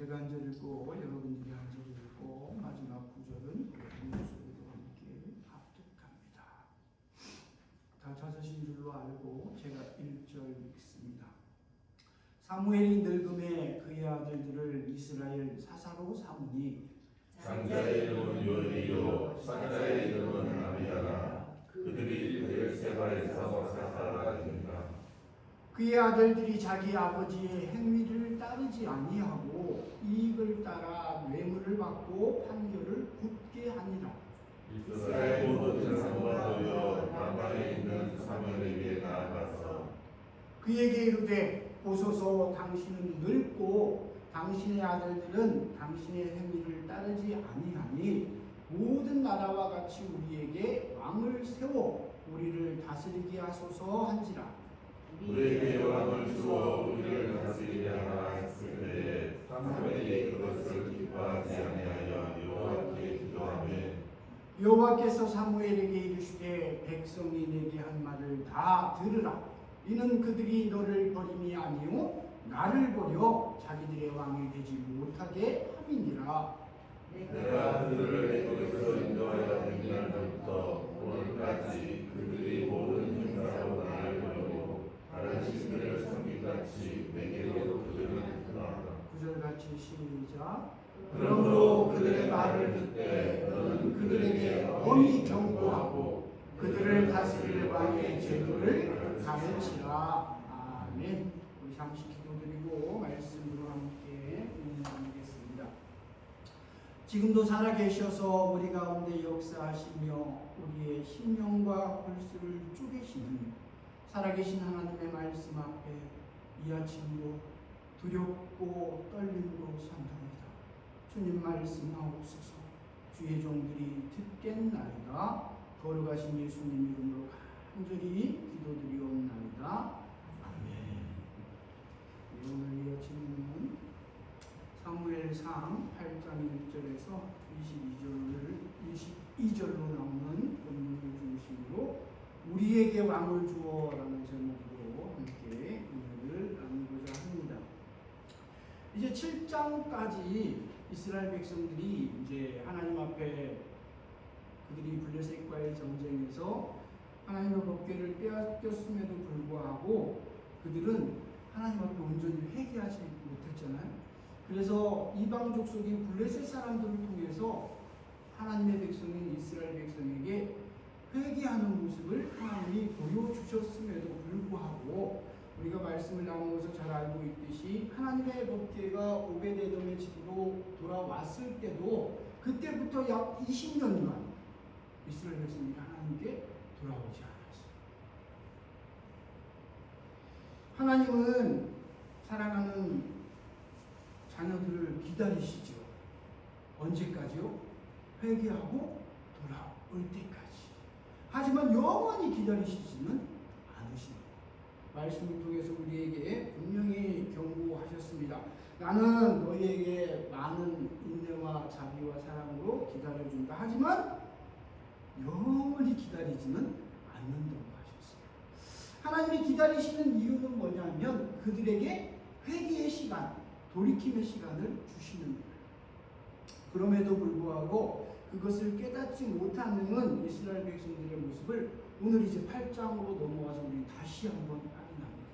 제가 한 절 읽고 여러분들이 한 절 읽고 마지막 구절은 목소리도 함께 합독합니다. 다 찾으신 줄로 알고 제가 1절 읽습니다. 사무엘이 늙음에 그의 아들들을 이스라엘 사사로 삼으니 장자의 이름은 요엘이요 사자의 이름은 아비야라. 그들이 베엘세바에서 사사가 됩니다. 그의 아들들이 자기 아버지의 행위를 따르지 아니하고 이익을 따라 뇌물을 받고 판결을 굳게 하니라. 이스라엘 모든 장로가 모여 남방에 있는 사무엘에게 나아가서 그에게 이르되 보소서 당신은 늙고 당신의 아들들은 당신의 행위를 따르지 아니하니 모든 나라와 같이 우리에게 왕을 세워 우리를 다스리게 하소서 한지라. 우리에게 왕을 주어 우리를 다스리게 하라 했을 때에 사무엘이 그것을 기뻐하지 아니하여 여호와께 기도하며 여호와께서 사무엘에게 이르시되 백성이 내게 한 말을 다 들으라. 이는 그들이 너를 버림이 아니요 나를 버려 자기들의 왕이 되지 못하게 함이니라. 내가 그들을 애굽에서 인도하여 낸 날부터 오늘까지 그들이 모든 행사로 나를 버리고 다른 신들을 섬기같이 내게로 그들은 떠나다. 9절 같이 시작. 그러므로 그들의 말을 듣되 너는 그들에게 엄히 경고하고 그들을 다스릴 왕의 제도를 가르치라. 아멘. 우리 잠시 기도드리고 말씀으로 함께 나누겠습니다. 지금도 살아계셔서 우리 가운데 역사하시며 우리의 심령과 홀수를 쪼개시는 살아계신 하나님의 말씀 앞에 이 아침도 두렵고 떨림으로 선답니다. 주님 말씀하옵소서. 주의 종들이 듣겠나이다. 거룩하신 예수님 이름으로 간절히 기도드리옵나이다. 아멘. 오늘 이 아침은 사무엘상 8장 1절에서 22절로 나오는 본문을 중심으로 우리에게 왕을 주어라는 제목으로 함께 은혜를 나누고자 합니다. 이제 7장까지 이스라엘 백성들이 이제 하나님 앞에 그들이 블레셋과의 전쟁에서 하나님의 법궤를 빼앗겼음에도 불구하고 그들은 하나님 앞에 온전히 회개하지 못했잖아요. 그래서 이방 족속인 블레셋 사람들을 통해서 하나님의 백성인 이스라엘 백성에게 회개하는 모습을 하나님이 보여주셨음에도 불구하고 우리가 말씀을 나누어서 잘 알고 있듯이 하나님의 법궤가 오베데돔의 집으로 돌아왔을 때도 그때부터 약 20년간 이스라엘 백성이 하나님께 돌아오지 않았어요. 하나님은 사랑하는 자녀들을 기다리시죠. 언제까지요? 회개하고 돌아올 때까지. 하지만 영원히 기다리시지는 않으십니다. 말씀을 통해서 우리에게 분명히 경고하셨습니다. 나는 너희에게 많은 인내와 자비와 사랑으로 기다려준다. 하지만 영원히 기다리지는 않는다고 하셨어요. 하나님이 기다리시는 이유는 뭐냐면 그들에게 회개의 시간, 돌이킴의 시간을 주시는 거예요. 그럼에도 불구하고 그것을 깨닫지 못하는 이스라엘 백성들의 모습을 오늘 이제 8장으로 넘어와서 우리 다시 한번 확인하게 됩니다.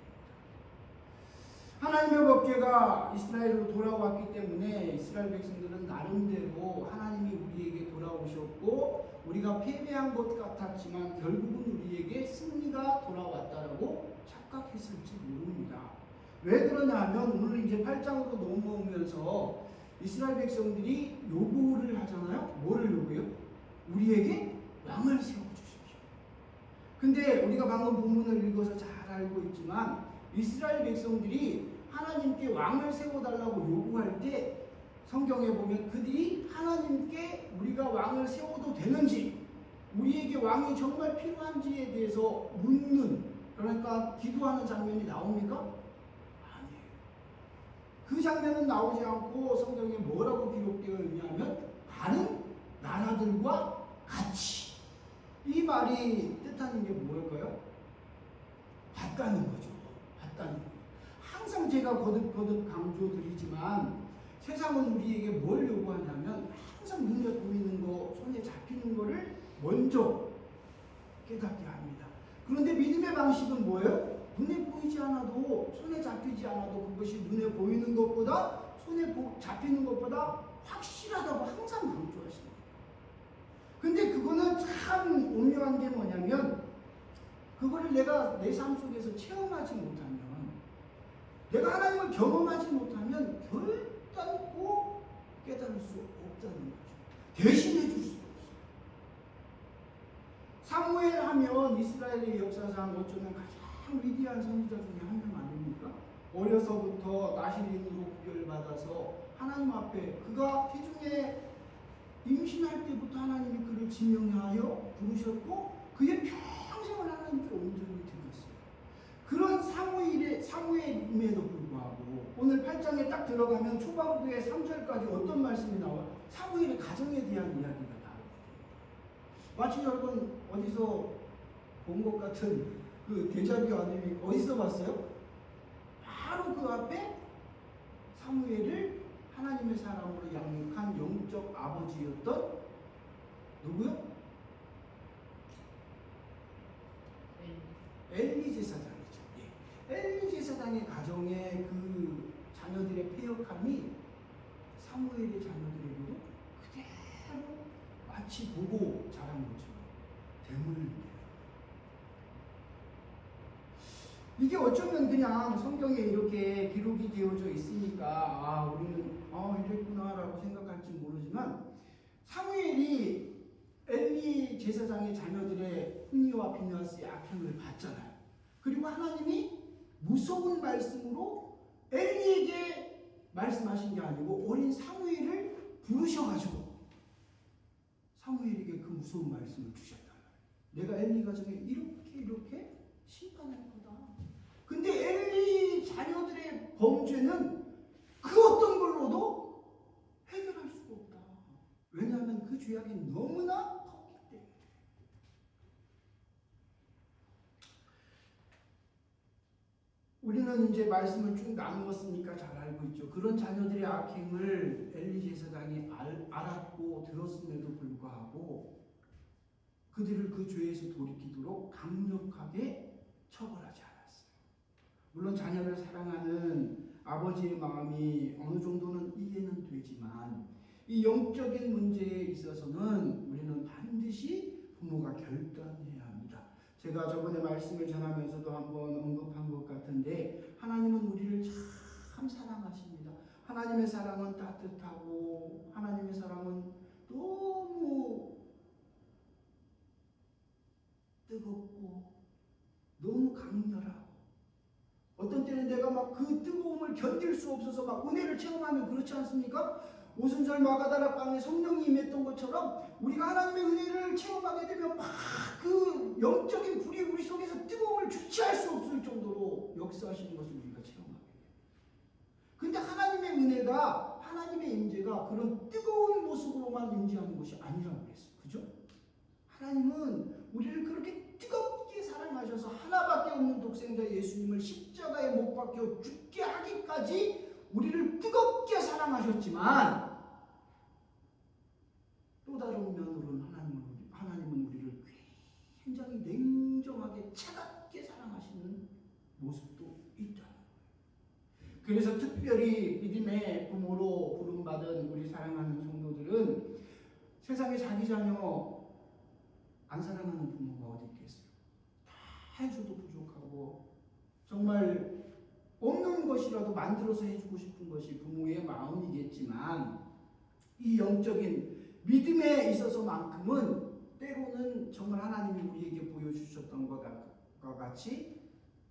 하나님의 법궤가 이스라엘로 돌아왔기 때문에 이스라엘 백성들은 나름대로 하나님이 우리에게 돌아오셨고 우리가 패배한 것 같았지만 결국은 우리에게 승리가 돌아왔다라고 착각했을지 모릅니다. 왜 그러냐 하면 오늘 이제 8장으로 넘어오면서 이스라엘 백성들이 요구를 하잖아요. 뭐를 요구해요? 우리에게 왕을 세워주십시오. 근데 우리가 방금 본문을 읽어서 잘 알고 있지만 이스라엘 백성들이 하나님께 왕을 세워달라고 요구할 때 성경에 보면 그들이 하나님께 우리가 왕을 세워도 되는지 우리에게 왕이 정말 필요한지에 대해서 묻는 그러니까 기도하는 장면이 나옵니까? 그 장면은 나오지 않고 성경에 뭐라고 기록되어 있냐면 다른 나라들과 같이. 이 말이 뜻하는 게 뭘까요? 같다는 거죠. 같다는 거죠. 항상 제가 거듭 강조드리지만 세상은 우리에게 뭘 요구하냐면 항상 눈에 보이는 거, 손에 잡히는 거를 먼저 깨닫게 합니다. 그런데 믿음의 방식은 뭐예요? 눈에 보이지 않아도, 손에 잡히지 않아도 그것이 눈에 보이는 것보다, 손에 잡히는 것보다 확실하다고 항상 강조하십니다. 근데 그거는 참 오묘한 게 뭐냐면, 그거를 내가 내 삶 속에서 체험하지 못하면, 내가 하나님을 경험하지 못하면 결단코 깨달을 수 없다는 거죠. 대신해 줄 수 없어요. 사무엘 하면 이스라엘의 역사상 어쩌면 가장 위대한 선지자 중에 한 명 아닙니까? 어려서부터 나시린으로 구별받아서 하나님 앞에, 그가 태중에 임신할 때부터 하나님이 그를 지명하여 부르셨고 그의 평생을 하나님께 온전히 드렸어요. 그런 사무엘임에도 불구하고 오늘 8장에 딱 들어가면 초반부에 3절까지 어떤 말씀이 나와? 사무엘의 가정에 대한 이야기가 나와요. 마치 여러분 어디서 본 것 같은 그 데자뷰 아닙니까? 어디서 봤어요? 바로 그 앞에 사무엘을 하나님의 사람으로 양육한 영적 아버지였던 누구요? 엘리 제사장이죠. 예. 엘리 제사장의 가정의 그 자녀들의 패역함이 사무엘의 자녀들에게도 그대로 마치 보고 자란 것처럼 되물는데요. 이게 어쩌면 그냥 성경에 이렇게 기록이 되어져 있으니까 우리는 이랬구나라고 생각할지 모르지만, 사무엘이 엘리 제사장의 자녀들의 홈리와 비느하스의 악행을 봤잖아요. 그리고 하나님이 무서운 말씀으로 엘리에게 말씀하신 게 아니고 어린 사무엘을 부르셔가지고 사무엘에게 그 무서운 말씀을 주셨단 말이에요. 내가 엘리 가정에 이렇게 심판할 거다. 근데 엘리 자녀들의 범죄는 그 어떤 걸로도 해결할 수가 없다. 왜냐하면 그 죄악이 너무나 컸기 때문에. 우리는 이제 말씀을 쭉 나누었으니까 잘 알고 있죠. 그런 자녀들의 악행을 엘리 제사장이 알았고 들었음에도 불구하고 그들을 그 죄에서 돌이키도록 강력하게 처벌하지 않았어요. 물론 자녀를 사랑하는 아버지의 마음이 어느 정도는 이해는 되지만 이 영적인 문제에 있어서는 우리는 반드시 부모가 결단해야 합니다. 제가 저번에 말씀을 전하면서도 한번 언급한 것 같은데, 하나님은 우리를 참 사랑하십니다. 하나님의 사랑은 따뜻하고 하나님의 사랑은 너무 뜨겁고 너무 강렬하고, 어떤 때는 내가 막 그 뜨거움을 견딜 수 없어서 막 은혜를 체험하면 그렇지 않습니까? 오순절 마가다라 방에 성령이 임했던 것처럼 우리가 하나님의 은혜를 체험하게 되면 막 그 영적인 불이 우리 속에서 뜨거움을 주체할 수 없을 정도로 역사하시는 것을 우리가 체험하게 돼요. 근데 하나님의 은혜가, 하나님의 임재가 그런 뜨거운 모습으로만 임재하는 것이 아니라고 그랬어요. 그죠? 하나님은 우리를 그렇게 뜨겁게 사랑하셔서 하나밖에 없는 독생자 예수님을 십자가에 못 박혀 죽게 하기까지 우리를 뜨겁게 사랑하셨지만, 또 다른 면으로는 하나님은 우리를 굉장히 냉정하게 차갑게 사랑하시는 모습도 있다는 거예요. 그래서 특별히 믿음의 부모로 부름받은 우리 사랑하는 성도들은 세상에 자기 자녀 안 사랑하는 부모가 어디 있겠어요? 다 해줘도 부족하고 정말 없는 것이라도 만들어서 해주고 싶은 것이 부모의 마음이겠지만, 이 영적인 믿음에 있어서만큼은 때로는 정말 하나님이 우리에게 보여주셨던 것과 같이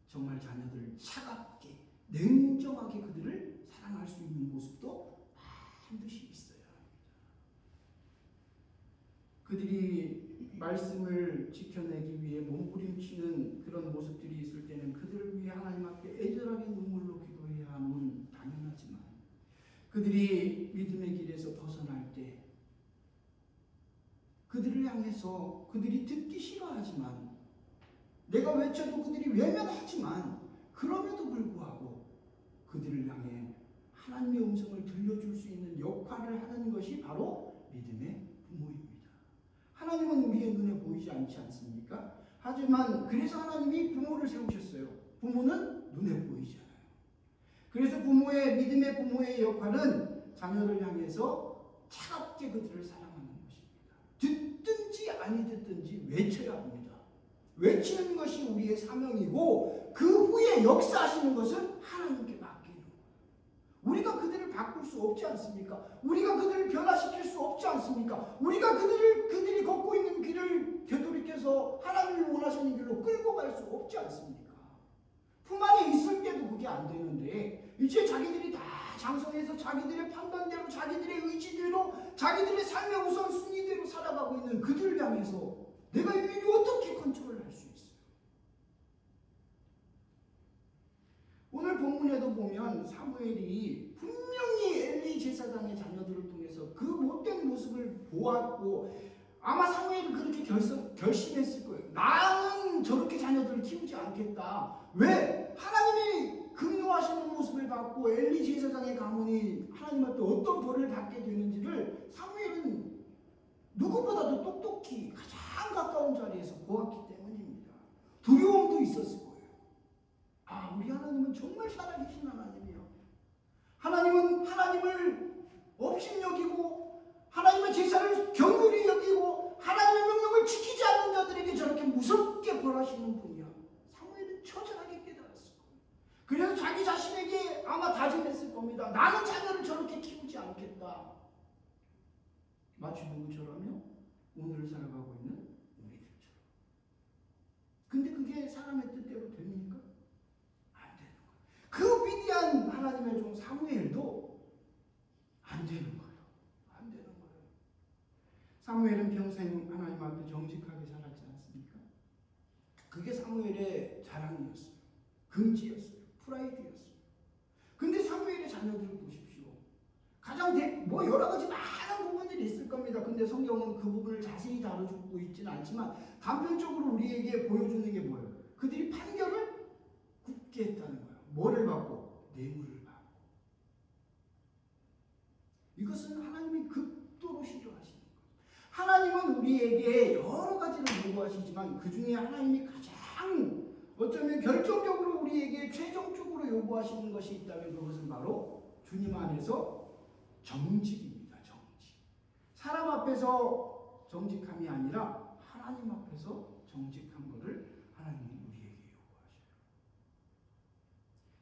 정말 자녀들을 차갑게 냉정하게 그들을 사랑할 수 있는 모습도 반드시 있어야 합니다. 그들이 말씀을 지켜내기 위해 몸부림치는 그런 모습들이 있을 때는 그들을 위해 하나님 앞에 애절하게 눈물로 기도해야 함은 당연하지만, 그들이 믿음의 길에서 벗어날 때 그들을 향해서 그들이 듣기 싫어하지만, 내가 외쳐도 그들이 외면하지만, 그럼에도 불구하고 그들을 향해 하나님의 음성을 들려줄 수 있는 역할을 하는 것이 바로 믿음의 부모입니다. 하나님은 우리의 눈에 보이지 않지 않습니까? 하지만 그래서 하나님이 부모를 세우셨어요. 부모는 눈에 보이지 않아요. 그래서 믿음의 부모의 역할은 자녀를 향해서 차갑게 그들을 사랑하는 것입니다. 듣든지 아니 듣든지 외쳐야 합니다. 외치는 것이 우리의 사명이고 그 후에 역사하시는 것은 하나님께 맡기는 거예요. 우리가 그들을 바꿀 수 없지 않습니까? 우리가 그들을 변화시킬 수 없지 않습니까? 우리가 그들이 걷고 있는 길을 되돌이켜서 하나님이 원하시는 길로 끌고 갈 수 없지 않습니까? 품 안에 있을 때도 그게 안 되는데 이제 자기들이 다 장성해서 자기들의 판단대로 자기들의 의지대로 자기들의 삶의 우선순위대로 살아가고 있는 그들을 향해서 내가 이를 어떻게 컨트롤할 수 있어요? 오늘 본문에도 보면 사무엘이 분명히 엘리 제사장의 자녀들을 통해서 그 못된 모습을 보았고 아마 사무엘이 그렇게 결심했을 거예요. 나는 저렇게 자녀들을 키우지 않겠다. 왜? 하나님이 긍휼하시는 모습을 봤고 엘리 제사장의 가문이 하나님 앞에 어떤 벌을 받게 되는지를 사무엘은 누구보다도 똑똑히 가장 가까운 자리에서 보았기 때문입니다. 두려움도 있었을 거예요. 아, 우리 하나님은 정말 살아계신 하나님이요. 하나님은 하나님을 업신여기고 하나님의 제사를 경휼히 여기고 하나님의 명령을 지키지 않는 자들에게 저렇게 무섭게 벌하시는 분이야. 사무엘은 처절하게 깨달았을 거예요. 그래서 자기 자신에게 아마 다짐했을 겁니다. 나는 자녀를 저렇게 키우지 않겠다. 마치 누구처럼요? 오늘을 살아가고 있는 우리들처럼. 근데 그게 사람의 뜻대로 됩니까? 안 되는 거예요. 그 위대한 하나님의 종 사무엘도 안 되는 거예요. 안 되는 거예요. 사무엘은 평생 하나님 앞에 정직하게 살았지 않습니까? 그게 사무엘의 자랑이었어요. 긍지였어요. 프라이드였어요. 근데 사무엘의 자녀들을 보십시오. 가장 여러 가지 많은 부분들이 있을 겁니다. 근데 성경은 그 부분을 자세히 다뤄주고 있지는 않지만 단편적으로 우리에게 보여주는 게 뭐예요? 그들이 판결을 굳게 했다는 거예요. 뭐를 받고? 뇌물을 받고. 이것은 하나님이 극도로 싫어하시는 거예요. 하나님은 우리에게 여러 가지를 요구하시지만 그 중에 하나님이 가장 어쩌면 결정적으로 우리에게 최종적으로 요구하시는 것이 있다면 그것은 바로 주님 안에서 정직입니다. 정직. 사람 앞에서 정직함이 아니라 하나님 앞에서 정직한 것을 하나님이 우리에게 요구하셔요.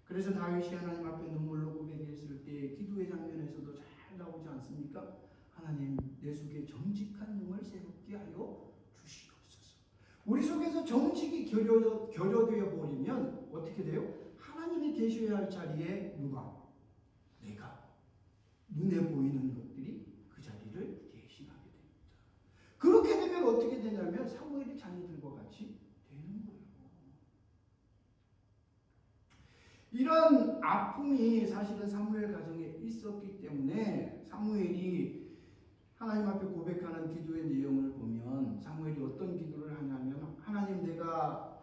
그래서 다윗이 하나님 앞에 눈물로 고백했을 때 기도의 장면에서도 잘 나오지 않습니까? 하나님, 내 속에 정직한 영을 새롭게 하여 주시옵소서. 우리 속에서 정직이 결여되어 버리면 어떻게 돼요? 하나님이 계셔야 할 자리에 누가? 내가. 눈에 보이는 것들이 그 자리를 대신하게 됩니다. 그렇게 되면 어떻게 되냐면 사무엘의 자녀들과 같이 되는 거예요. 이런 아픔이 사실은 사무엘 가정에 있었기 때문에 사무엘이 하나님 앞에 고백하는 기도의 내용을 보면 사무엘이 어떤 기도를 하냐면 하나님, 내가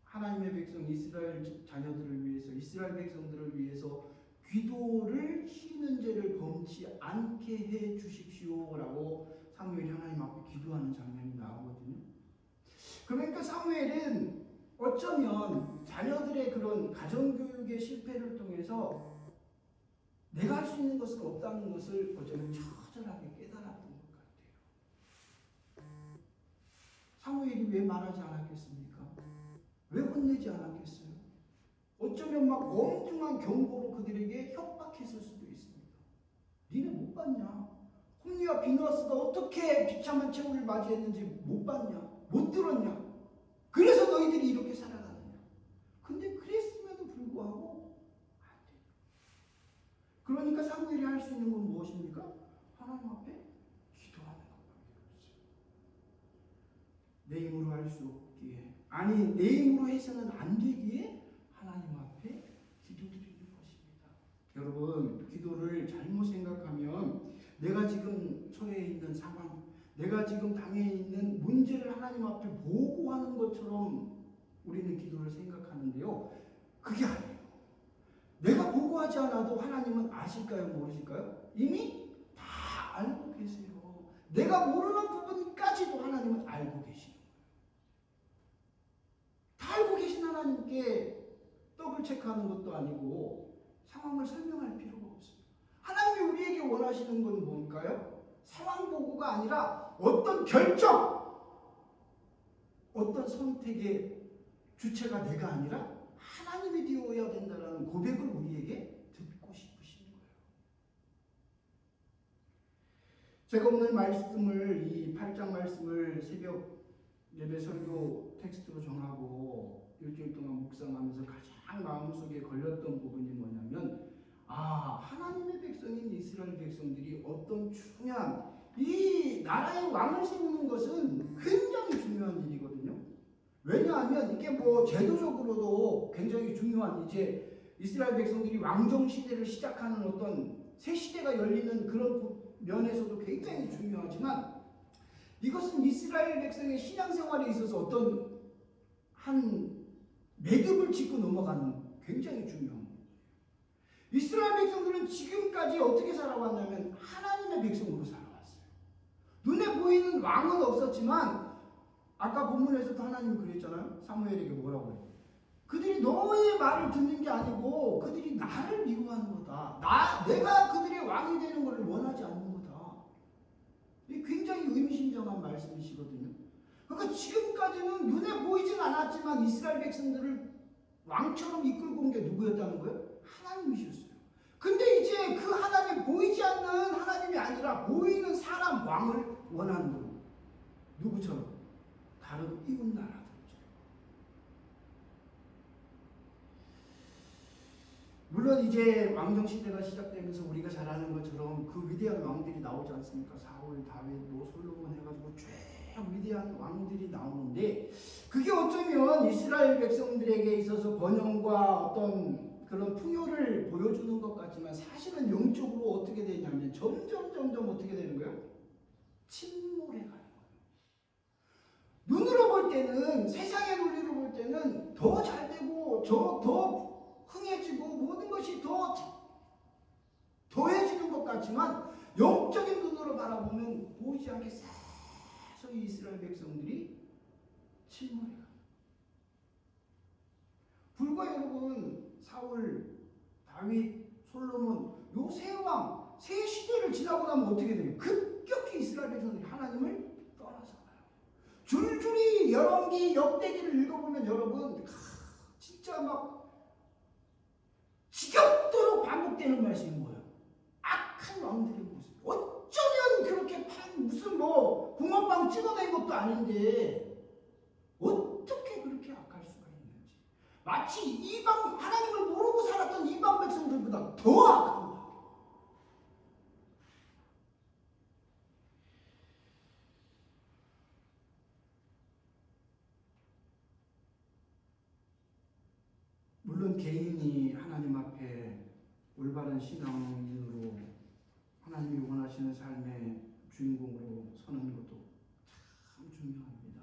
하나님의 백성 이스라엘 자녀들을 위해서 이스라엘 백성들을 위해서 기도를 쉬는 죄를 범치 않게 해 주십시오라고 사무엘이 하나님 앞에 기도하는 장면이 나오거든요. 그러니까 사무엘은 어쩌면 자녀들의 그런 가정교육의 실패를 통해서 내가 할 수 있는 것은 없다는 것을 어쩌면 처절하게 깨달았던 것 같아요. 사무엘이 왜 말하지 않았겠습니까? 왜 혼내지 않았겠어요? 어쩌면 막 엄중한 경고로 그들에게 협박했을 수도 있습니다. 니네 못 봤냐? 홈리와 비누아스가 어떻게 비참한 최후를 맞이했는지 못 봤냐? 못 들었냐? 그래서 너희들이 이렇게 살아가느냐? 근데 그랬음에도 불구하고 안 돼. 그러니까 사무엘이 할 수 있는 건 무엇입니까? 하나님 앞에 기도하는 것밖에 없어요. 내 힘으로 할 수 없기에, 아니 내 힘으로 해서는 안 되기에 하나님 앞에 기도드리는 것입니다. 여러분, 기도를 잘못 생각하면 내가 지금 처해 있는 상황, 내가 지금 당해 있는 문제를 하나님 앞에 보고하는 것처럼 우리는 기도를 생각하는데요. 그게 아니에요. 내가 보고하지 않아도 하나님은 아실까요? 모르실까요? 이미 다 알고 계세요. 내가 모르는 부분까지도 하나님은 알고 계시는 거예요. 다 알고 계신 하나님께 더블 체크하는 것도 아니고 상황을 설명할 필요가 없어요. 하나님이 우리에게 원하시는 건 뭘까요? 상황 보고가 아니라 어떤 결정, 어떤 선택의 주체가 내가 아니라 하나님이 되어야 된다는 고백을 우리에게 듣고 싶으신 거예요. 제가 오늘 말씀을, 이 8장 말씀을 새벽 예배 설교 텍스트로 정하고 일주일 동안 묵상하면서 가장 마음속에 걸렸던 부분이 뭐냐면, 하나님의 백성인 이스라엘 백성들이 어떤 중요한, 이 나라의 왕을 세우는 것은 굉장히 중요한 일이거든요. 왜냐하면 이게 뭐 제도적으로도 굉장히 중요한, 이제 이스라엘 백성들이 왕정 시대를 시작하는 어떤 새 시대가 열리는 그런 면에서도 굉장히 중요하지만, 이것은 이스라엘 백성의 신앙생활에 있어서 어떤 한 매듭을 짚고 넘어가는 굉장히 중요한 거예요. 이스라엘 백성들은 지금까지 어떻게 살아왔냐면 하나님의 백성으로 살아왔어요. 눈에 보이는 왕은 없었지만, 아까 본문에서도 하나님이 그랬잖아요. 사무엘에게 뭐라고 해요? 그들이 너의 말을 듣는 게 아니고 그들이 나를 미워하는 거다. 내가 그들의 왕이 되는 것을 원하지 않는 거다. 이게 굉장히 의미심장한 말씀이시거든요. 그러니까 지금까지는 눈에 보이진 않았지만 이스라엘 백성들을 왕처럼 이끌고 온 게 누구였다는 거예요? 하나님이셨어요. 근데 이제 그 하나님, 보이지 않는 하나님이 아니라 보이는 사람, 왕을 원하는 거예요. 누구처럼? 다른 이웃 나라들처럼. 물론 이제 왕정 시대가 시작되면서 우리가 잘 아는 것처럼 그 위대한 왕들이 나오지 않습니까? 사울, 다윗, 솔로몬 해가지고 쭉 위대한 왕들이 나오는데, 그게 어쩌면 이스라엘 백성들에게 있어서 번영과 어떤 그런 풍요를 보여주는 것 같지만, 사실은 영적으로 어떻게 되냐면 점점 어떻게 되는 거예요? 침몰해 가요. 눈으로 볼 때는, 세상의 논리로 볼 때는 더 잘 되고 더 흥해지고 모든 것이 더 더해지는 것 같지만, 영적인 눈으로 바라보면 보이지 않게 서서히 이스라엘 백성들이 침몰해가요. 불과 여러분 사울, 다윗, 솔로몬 요 세 왕, 세 시대를 지나고 나면 어떻게 돼요? 급격히 이스라엘 백성들이 하나님을 떠나서 가요. 줄줄이 열왕기, 역대기를 읽어보면 여러분 진짜 막 지겹도록 반복되는 말씀인 거예요. 악한 왕들의 모습. 어쩌면 그렇게 무슨 뭐 붕어빵 찍어낸 것도 아닌데 어떻게 그렇게 악할 수가 있는지. 마치 이방, 하나님을 모르고 살았던 이방 백성들보다 더 악한 거예요. 물론 개인이 하나님 앞에 올바른 신앙인으로 하나님이 원하시는 삶의 주인공으로 서는 것도 참 중요합니다.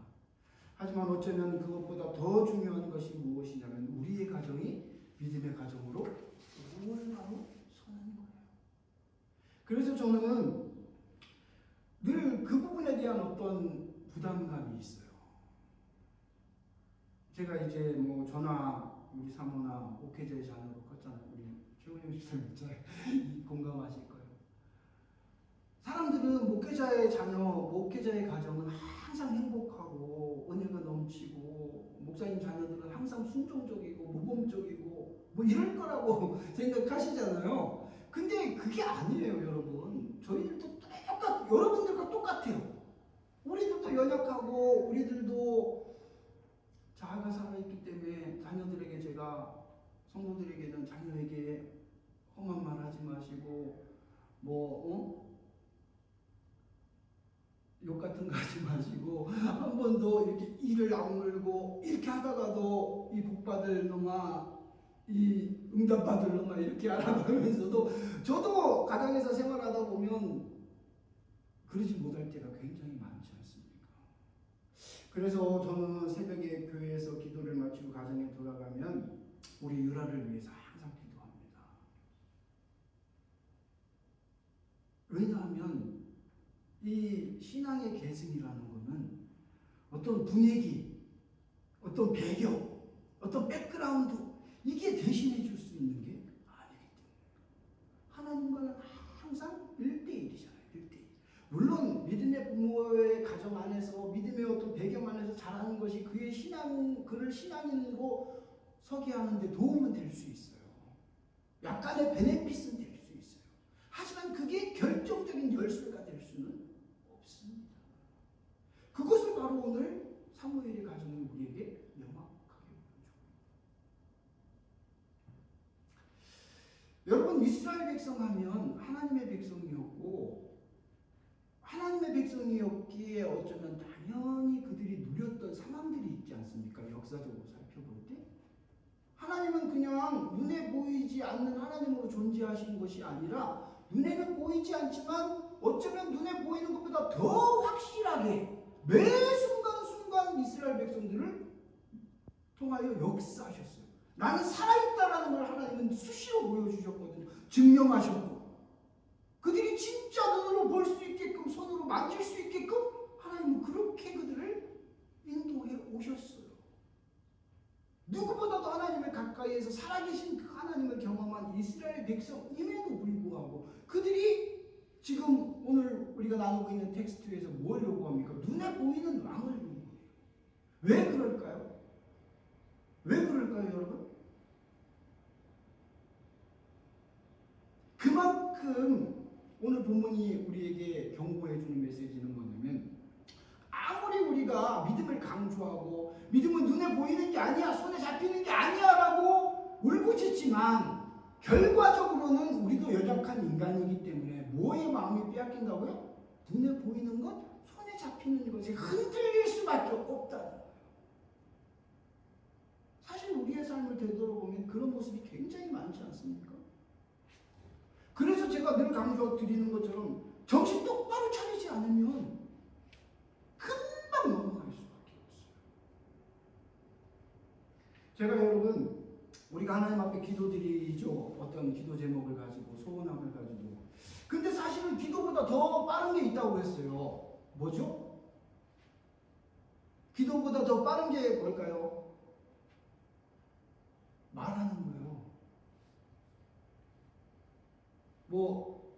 하지만 어쩌면 그것보다 더 중요한 것이 무엇이냐면 우리의 가정이 믿음의 가정으로 올바로 서는 거예요. 그래서 저는 늘 그 부분에 대한 어떤 부담감이 있어요. 제가 이제 뭐 저나 우리 사모나 옥회자의 자녀로 컸잖아요. 우리 최원영 집사님 공감하실 거예요. 사람들은 목회자의 자녀, 목회자의 가정은 항상 행복하고 은혜가 넘치고, 목사님 자녀들은 항상 순종적이고 모범적이고 뭐 이럴 거라고 생각하시잖아요. 근데 그게 아니에요, 여러분. 저희들도 여러분들과 똑같아요. 우리들도 연약하고 우리들도 자아가 살아있기 때문에 자녀들에게, 제가 성도들에게는 자녀에게 험한 말 하지 마시고 욕 같은 거 하지 마시고, 한 번도 이렇게 이를 악물고 이렇게 하다가도 이 복받을 놈아, 이 응답받을 놈아 이렇게 알아가면서도 저도 가정에서 생활하다 보면 그러지 못할 때가 굉장히 많지 않습니까? 그래서 저는 새벽에 교회에서 기도를 마치고 가정에 돌아가면 우리 유라를 위해서 항상 기도합니다. 왜냐하면 이 신앙의 계승이라는 것은 어떤 분위기, 어떤 배경, 어떤 백그라운드 이게 대신해 줄 수 있는 게 아니기 때문에 하나님과는 항상 1대1이잖아요. 1대1. 물론 믿음의 부모의 가정 안에서 믿음의 어떤 배경 안에서 자라는 것이 그의 그를 신앙인으로 서게 하는데 도움은 될 수 있어요. 약간의 베네핏은 될 수 있어요. 하지만 그게 결정적인 열쇠가 될 수는 없습니다. 그것을 바로 오늘 사무엘의 가정이 우리에게 명확하게 보여줍니다. 여러분, 이스라엘 백성 하면 하나님의 백성이었고 하나님의 백성이었기에 어쩌면 당연히 그들이 누렸던 상황들이 있지 않습니까? 역사적으로 살펴볼 때 하나님은 그냥 눈에 보이지 않는 하나님으로 존재하신 것이 아니라 눈에는 보이지 않지만 어쩌면 눈에 보이는 것보다 더 확실하게 매 순간순간 이스라엘 백성들을 통하여 역사하셨어요. 나는 살아있다라는 걸 하나님은 수시로 보여주셨거든요. 증명하셨고 그들이 진짜 눈으로 볼 수 있게끔 손으로 만질 수 있게끔 하나님은 그렇게 그들을 인도해 오셨어요. 누구보다도 하나님을 가까이에서 살아계신 그 하나님을 경험한 이스라엘 백성임에도 불구하고 그들이 지금 오늘 우리가 나누고 있는 텍스트에서 뭘 요구합니까? 눈에 보이는 왕을 요구해요. 왜 그럴까요? 왜 그럴까요, 여러분? 그만큼 오늘 본문이 우리에게 경고해 주는 메시지는 뭐냐면 아무리 우리가 믿음을 강조하고 믿음은 눈에 보이는 게 아니야, 손에 잡히는 게 아니야 라고 울부짖지만 결과적으로는 우리도 연약한 인간이기 때문에 뭐의 마음이 빼앗긴다고요? 눈에 보이는 것, 손에 잡히는 것에 흔들릴 수밖에 없다는 거예요. 사실 우리의 삶을 되돌아보면 그런 모습이 굉장히 많지 않습니까? 그래서 제가 늘 강조드리는 것처럼 정신 똑바로 차리지 않으면 금방 넘어갈 수밖에 없어요. 제가 여러분 우리가 하나님 앞에 기도드리죠. 어떤 기도 제목을 가지고 소원함을 가지고. 근데 사실은 기도보다 더 빠른 게 있다고 했어요. 뭐죠? 기도보다 더 빠른 게 뭘까요? 말하는 거예요. 뭐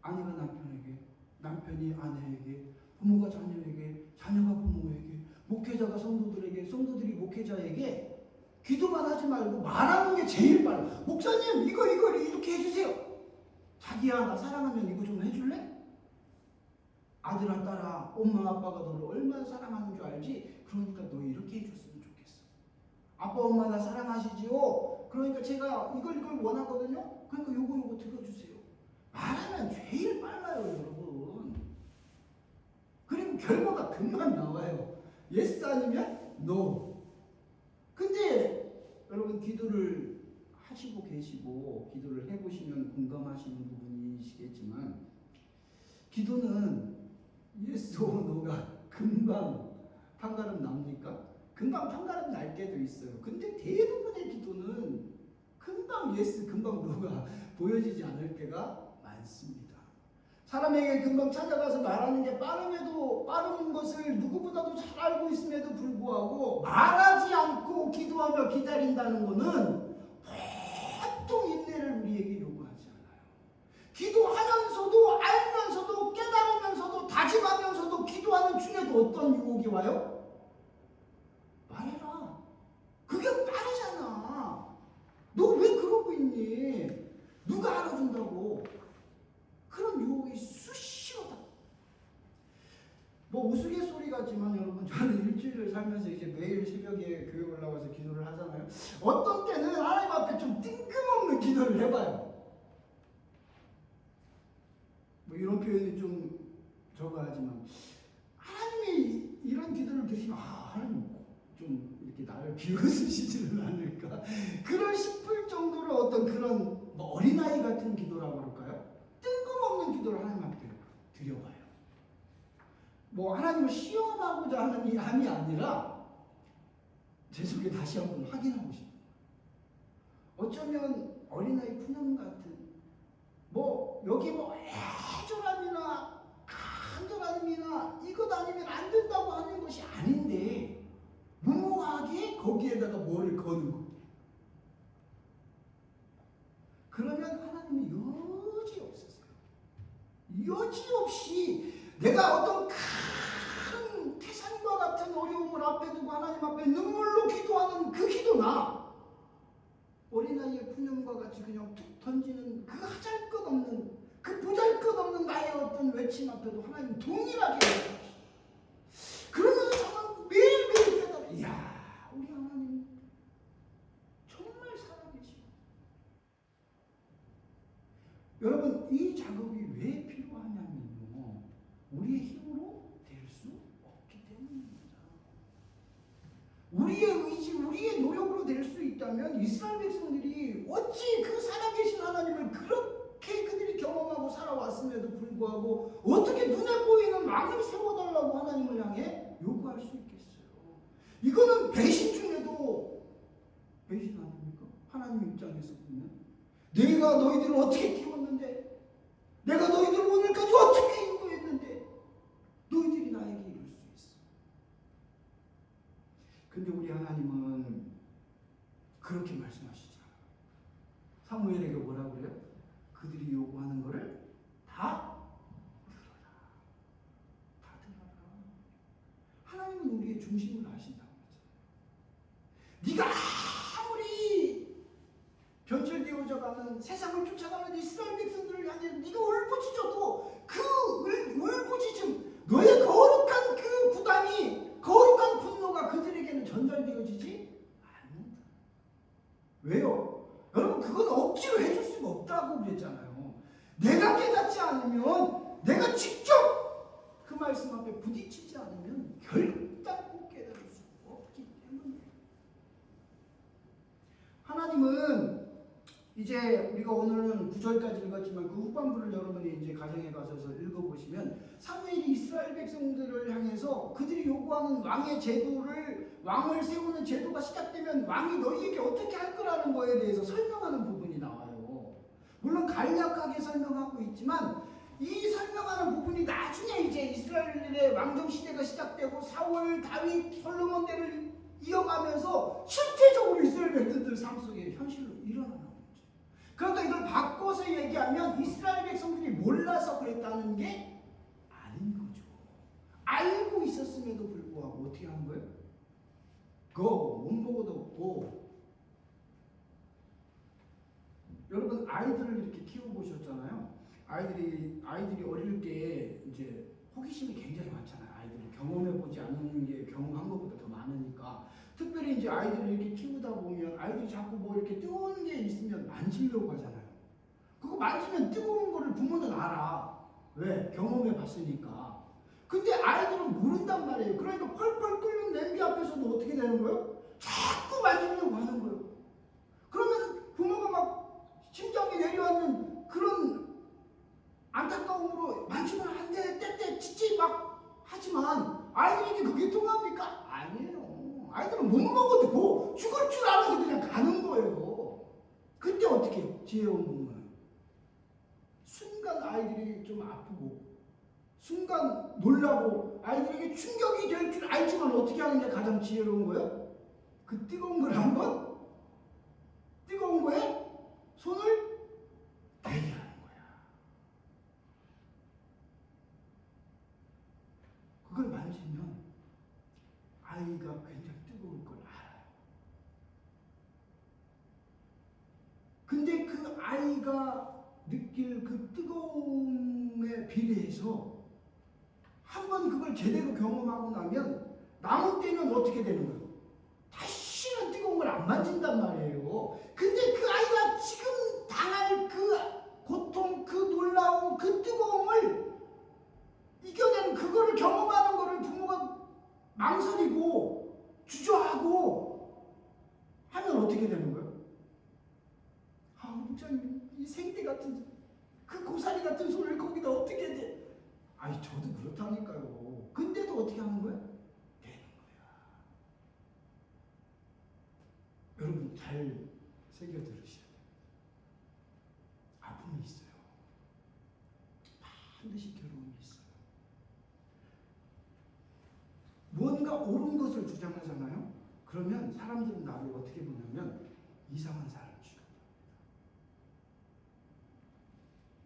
아내가 남편에게, 남편이 아내에게, 부모가 자녀에게, 자녀가 부모에게, 목회자가 성도들에게, 성도들이 목회자에게 기도만 하지 말고 말하는 게 제일 빨라. 목사님 이거 이렇게 해주세요. 자기야 나 사랑하면 이거 좀 해줄래? 아들아 딸아 엄마 아빠가 너를 얼마나 사랑하는 줄 알지? 그러니까 너 이렇게 해줬으면 좋겠어. 아빠 엄마 나 사랑하시지요? 그러니까 제가 이걸 원하거든요. 그러니까 요거 들어주세요. 말하면 제일 빨라요 여러분. 그리고 결과가 금방 나와요. 예스 아니면 노. 근데 여러분 기도를 하시고 계시고 기도를 해보시면 공감하시는 부분이시겠지만 기도는 예스 오 노가 금방 판가름 납니까? 금방 판가름 날 때도 있어요. 근데 대부분의 기도는 금방 예스 금방 노가 보여지지 않을 때가 많습니다. 사람에게 금방 찾아가서 말하는 게 빠름에도 빠른 것을 누구보다도 잘 알고 있음에도 불구하고 말하지 않고 기도하며 기다린다는 것은 보통 인내를 우리에게 요구하지 않아요. 기도하면서도 알면서도 깨달으면서도 다짐하면서도 기도하는 중에도 어떤 유혹이 와요? 말해라. 그게 빠르잖아. 너 왜 그러고 있니? 누가 알아준다고? 그런 유혹이 수시로다. 뭐 우스갯소리 같지만 여러분 저는 일주일을 살면서 이제 매일 새벽에 교회 올라와서 기도를 하잖아요. 어떤 때는 하나님 앞에 좀 뜬금없는 기도를 해봐요. 뭐 이런 표현이 좀 저거하지만 하나님이 이런 기도를 들으시면 하나님 좀 이렇게 나를 비웃으시지는 않을까 그런 싶을 정도로 어떤 그런 뭐 어린아이 같은 기도라고 그럴까요? 뜬금없는 기도를 하나님 앞에 드려봐요. 뭐 하나님을 시험하고자 하는 함이 아니라 제 속에 다시 한번 확인하고 싶어요. 어쩌면 어린아이 푸념 같은 뭐 여기 뭐 것이 아닌데 무모하게 거기에다가 뭐를 거는 거. 그러면 하나님은 여지없으세요. 여지없이 내가 어떤 큰 태산과 같은 어려움을 앞에 두고 하나님 앞에 눈물로 기도하는 그 기도나 어린아이의 푸념과 같이 그냥 툭 던지는 그 하잘것없는 그 보잘것없는 나의 어떤 외침 앞에도 하나님 동일하게 그러면서 저는 매일매일 깨달아 이야 우리 하나님 정말 살아계시고 여러분 이 작업이 왜 필요하냐면요 우리의 힘으로 될 수 없기 때문입니다. 우리의 의지, 우리의 노력으로 될 수 있다면 이스라엘 백성들이 어찌 그 살아계신 하나님을 그렇게 그들이 경험하고 살아왔음에도 불구하고 어떻게 눈에 보이는 왕을 세워달라고 하나님을 향해 요구할 수 있겠어요. 이거는 배신 중에도 배신 아닙니까? 하나님 입장에서 보면 내가 너희들을 어떻게 키웠는데 내가 너희들을 오늘까지 어떻게 인도했는데 너희들이 나에게 이럴 수 있어. 근데 우리 하나님은 그렇게 말씀하시지 않아요. 사무엘에게 뭐라고 그래요? 그들이 요구하는 거를 다 들어라. 다 들어라. 하나님은 우리의 중심을 아신다고 하잖아요. 네가 아무리 변절되어져 가는 세상을 쫓아가는 이스라엘 백성들을 향해 네가 울부짖어도 그 울부짖음 너의 거룩한 그 부담이 거룩한 분노가 그들에게는 전달되어지지 않는다. 왜요? 여러분 그건 억지로 해줄 수가 없다고 그랬잖아요. 내가 깨닫지 않으면 내가 직접 그 말씀 앞에 부딪히지 않으면 결단코 깨달을 수 없기 때문이에요. 하나님은 이제 우리가 오늘은 9절까지 읽었지만 그 후반부를 여러분이 이제 가정에 가셔서 읽어보시면 사무엘이 이스라엘 백성들을 향해서 그들이 요구하는 왕의 제도를 왕을 세우는 제도가 시작되면 왕이 너희에게 어떻게 할 거라는 거에 대해서 설명하는 부분이 나와요. 물론 간략하게 설명하고 있지만 이 설명하는 부분이 나중에 이제 이스라엘의 왕정 시대가 시작되고 사울, 다윗, 솔로몬 때를 이어가면서 실제적으로 이스라엘 백성들 삶 속에 현실로 일어나는 거죠. 그러니까 이걸 바꿔서 얘기하면 이스라엘 백성들이 몰라서 그랬다는 게 아닌 거죠. 알고 있었음에도 불구하고 어떻게 하는 거예요? Go, 못 보고도 go. 여러분 아이들을 이렇게 키워보셨잖아요. 아이들이 어릴 때 이제 호기심이 굉장히 많잖아요. 아이들이 경험해보지 않은 게 경험한 것보다 더 많으니까. 특별히 이제 아이들을 이렇게 키우다 보면 아이들이 자꾸 뭐 이렇게 뜨거운 게 있으면 만지려고 하잖아요. 그거 만지면 뜨거운 거를 부모는 알아. 왜? 경험해 봤으니까. 근데 아이들은 모른단 말이에요. 그러니까 펄펄 끓는 냄비 앞에서도 어떻게 되는 거예요? 자꾸 만지려고 하는 거예요. 그러면 부모가 막 심장이 내려앉는 그런 안타까움으로 만지면 안 돼, 떼떼, 찌찌 막 하지만 아이들에게 그게 통합니까? 아니에요. 아이들은 못 먹어도 고 죽을 줄 알아서 그냥 가는 거예요. 그때 어떻게 해요? 지혜로운 부모는 순간 아이들이 좀 아프고 순간 놀라고 아이들에게 충격이 될 줄 알지만 어떻게 하는 게 가장 지혜로운 거예요? 그 뜨거운 걸 한번 뜨거운 거에 손을 대게 하는 거야. 그걸 만지면 아이가 굉장히 뜨거울 걸 알아요. 근데 그 아이가 느낄 그 뜨거움에 비례해서 한번 그걸 제대로 경험하고 나면 남은 때는 어떻게 되는 거예요? 다시는 뜨거운 걸 안 만진단 말이에요. 근데 그 아이가 지금 당할 그 고통, 그 놀라움, 그 뜨거움을 이겨내는 그거를 경험하는 거를 부모가 망설이고 주저하고 하면 어떻게 되는 거예요? 아, 목사님 이 생떼 같은 그 고사리 같은 손을 거기다 어떻게 돼? 아니 저도 그렇다니까요. 근데도 어떻게 하는 거예요? 되는 거야. 여러분 잘 새겨 들으셔야 돼요. 아픔이 있어요. 반드시 괴로움이 있어요. 무언가 옳은 것을 주장하잖아요. 그러면 사람들은 나를 어떻게 보냐면 이상한 사람 취급합니다.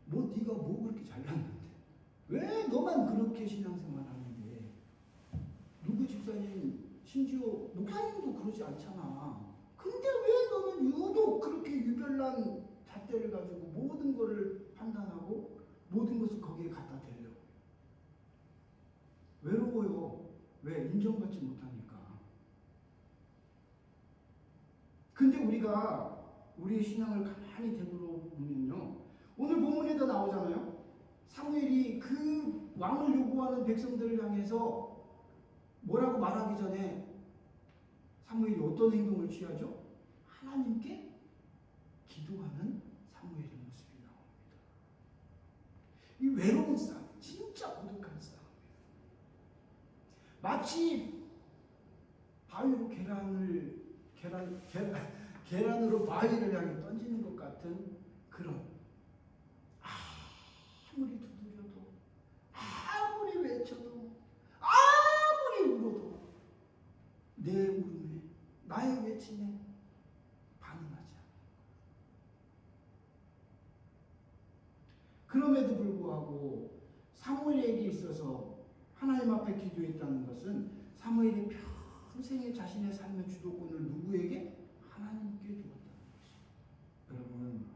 뭐 네가 뭐 그렇게 잘났는데 왜 너만 그렇게 신앙생활 하는데 누구 집사님 심지어 목사님도 그러지 않잖아. 근데 왜 너는 유독 그렇게 유별난 잣대를 가지고 모든 것을 판단하고 모든 것을 거기에 갖다 대려고. 외로워요. 왜? 인정받지 못하니까. 근데 우리가 우리의 신앙을 가만히 되돌아보면요, 오늘 본문에도 나오잖아요. 사무엘이 그 왕을 요구하는 백성들을 향해서 뭐라고 말하기 전에 사무엘이 어떤 행동을 취하죠? 하나님께 기도하는 사무엘의 모습이 나옵니다. 이 외로운 싸움, 진짜 고독한 싸움이에요. 마치 바위로 계란으로 바위를 향해 던지는 것 같은 그런, 아무리 두드려도, 아무리 외쳐도, 아무리 울어도 내 울음에, 나의 외침에 반응하지 않아요. 그럼에도 불구하고 사무엘에게 있어서 하나님 앞에 기도했다는 것은 사무엘이 평생의 자신의 삶의 주도권을 누구에게? 하나님께 주었다는 것이에요. 여러분,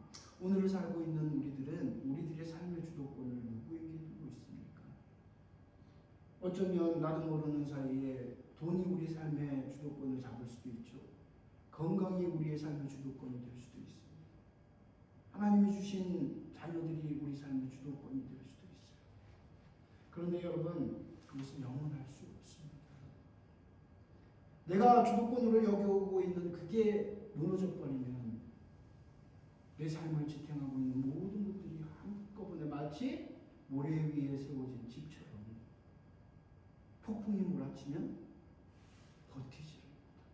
오늘을 살고 있는 우리들은 우리들의 삶의 주도권을 누구에게 두고 있습니까? 어쩌면 나도 모르는 사이에 돈이 우리 삶의 주도권을 잡을 수도 있죠. 건강이 우리의 삶의 주도권이 될 수도 있습니다. 하나님이 주신 자녀들이 우리 삶의 주도권이 될 수도 있어요. 그런데 여러분, 그것은 영원할 수 없습니다. 내가 주도권으로 여겨오고 있는 그게 무너져 버리면 내 삶을 지탱하고 있는 모든 것들이 한꺼번에 마치 모래 위에 세워진 집처럼 폭풍이 몰아치면 버티지를 못합니다.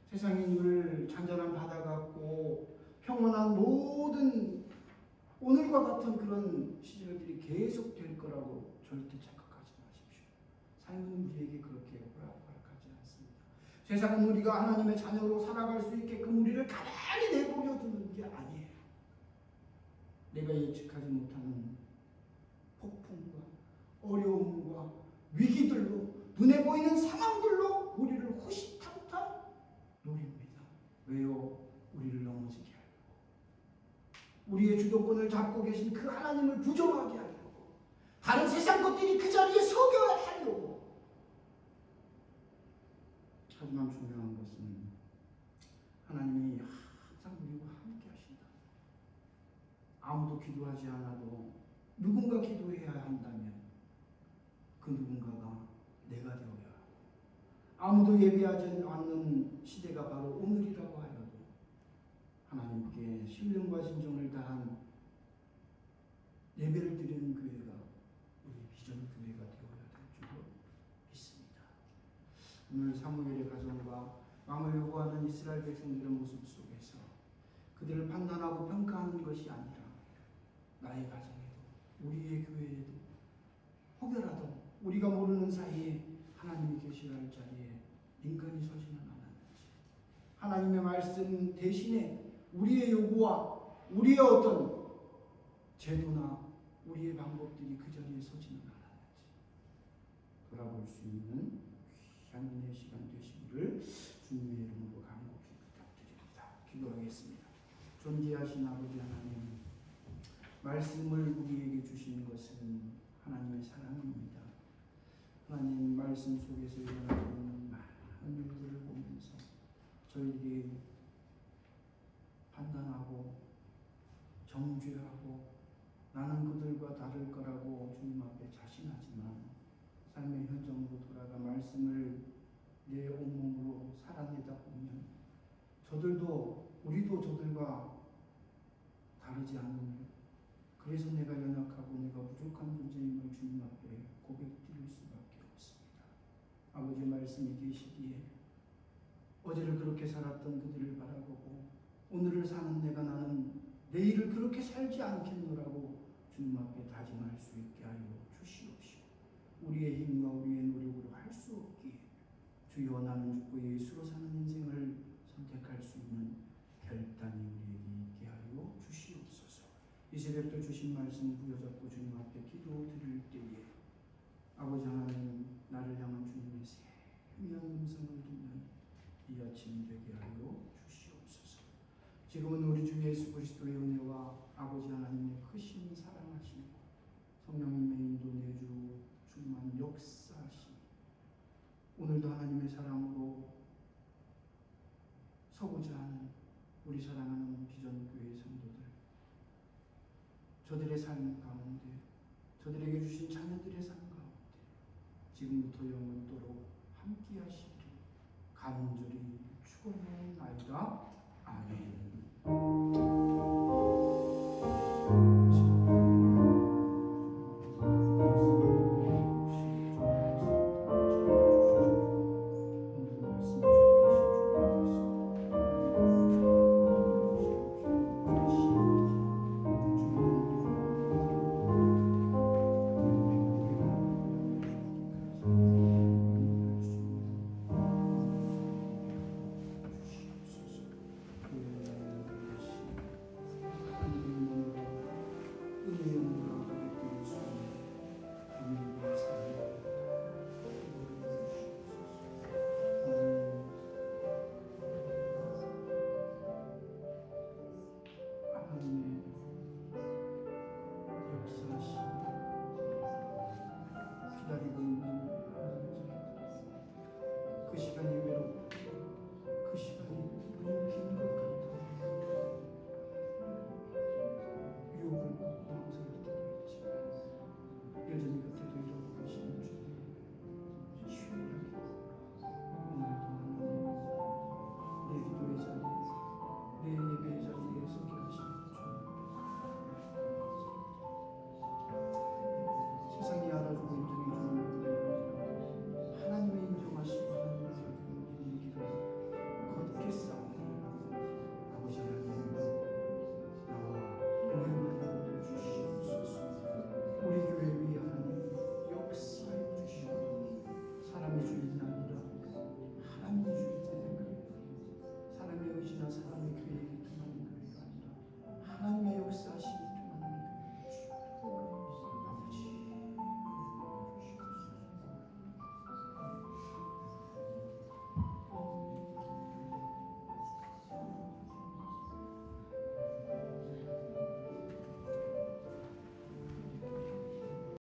세상이 늘 잔잔한 바다 같고 평온한 모든 오늘과 같은 그런 시절들이 계속 될 거라고 절대 착각하지 마십시오. 삶은 우리에게 그렇게 호락호락하지 않습니다. 세상은 우리가 하나님의 자녀로 살아갈 수 있게끔 우리를 가만히 내버려 두는 게 아니에요. 내가 예측하지 못하는 폭풍과 어려움과 위기들로, 눈에 보이는 상황들로 우리를 호시탐탐 노립니다. 왜요? 우리를 넘어지게 하려고. 우리의 주도권을 잡고 계신 그 하나님을 부정하게 하려고. 다른 세상 것들이 그 자리에 서게 하려고. 하지만 중요한 것은 하나님이 항상 우리와 함께 하신다. 아무도 기도하지 않아도 누군가 기도해야 한다면 그 누군가가 내가 되어야 하고, 아무도 예배하지 않는 시대가 바로 오늘이라고 하여도 하나님께 신령과 진정을 다한 예배를 드리는 교회가 우리 비전 교회가 되어야 될 줄로 믿습니다. 오늘 사무엘의 가정과 왕을 요구하는 이스라엘 백성들의 모습 속에서 그들을 판단하고 평가하는 것이 아니라 나의 가정에도, 우리의 교회에도 혹여라도 우리가 모르는 사이에 하나님이 계셔야 할 자리에 인간이 서지는 않았는지, 하나님의 말씀 대신에 우리의 요구와 우리의 어떤 제도나 우리의 방법들이 그 자리에 서지는 않았는지 돌아볼 수 있는 귀한 은혜의 시간 되시기를 주님의 이름으로 간곡히 부탁드립니다. 기도하겠습니다. 존귀하신 아버지 하나님, 말씀을 우리에게 주신 것은 하나님의 사랑입니다. 하나님, 말씀 속에서 일어나고 있는 많은 일들을 보면서 저희들이 판단하고 정죄하고 나는 그들과 다를 거라고 주님 앞에 자신하지만 삶의 현장으로 돌아가 말씀을 내 온몸으로 살아내다 보면 우리도 저들과 다르지 않은, 그래서 내가 연약하고 내가 부족한 존재임을 주님 앞에 고백드릴 수밖에 없습니다. 아버지 말씀이 계시기에 어제를 그렇게 살았던 그들을 바라보고 오늘을 사는 나는 내일을 그렇게 살지 않겠노라고 주님 앞에 다짐할 수 있게 하여 주시옵시고, 우리의 힘과 우리의 노력으로 할 수 없기에 주여 나는 죽고 예수로 사는 인생을 선택할 수 있는 결단이 우리에게 있게 하여 주시옵소서. 이 새벽도 주신 말씀 부여잡고 주님 앞에 기도 드릴 때에 아버지 하나님 나를 향한 주님의 세미한 음성을 듣는 이 아침이 되게 하여 주시옵소서. 지금은 우리 주 예수 그리스도의 은혜와 아버지 하나님의 크신 사랑하심 성령님의 인도 내주 충만 역사하심 오늘도 하나님의 사랑으로 서고자 하는 우리 사랑하는 비전교회 성도들 저들의 삶 가운데 저들에게 주신 자녀들의 삶 가운데 지금부터 영원토록 함께 하시기를 간절히 축원하옵나이다. 아멘.